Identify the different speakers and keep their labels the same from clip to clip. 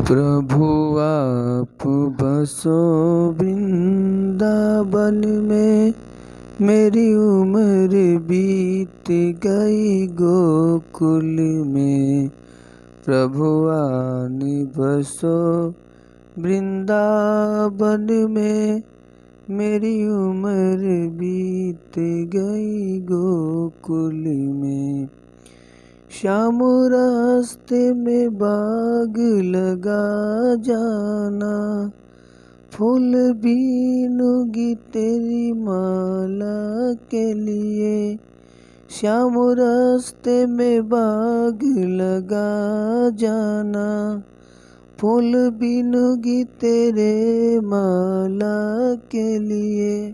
Speaker 1: प्रभु आप बसो वृंदावन में, मेरी उम्र बीत गई गोकुल में। प्रभु आन बसो वृंदावन में, मेरी उम्र बीत गई गोकुल में। श्याम रास्ते में बाग लगा जाना, फूल बीनूंगी तेरी माला के लिए। श्याम रास्ते में बाग लगा जाना, फूल बीनूंगी तेरे माला के लिए।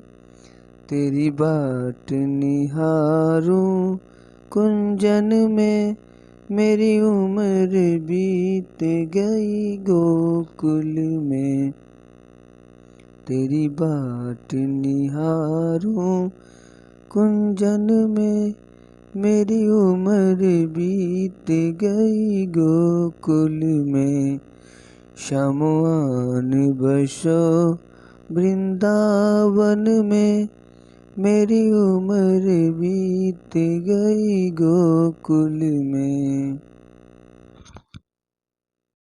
Speaker 1: तेरी बाट निहारूं कुंजन में, मेरी उम्र बीत गई गोकुल में। तेरी बाट निहारूं कुंजन में, मेरी उम्र बीत गई गोकुल में। श्याम आन बसो वृंदावन में, मेरी उम्र बीत गई गोकुल में।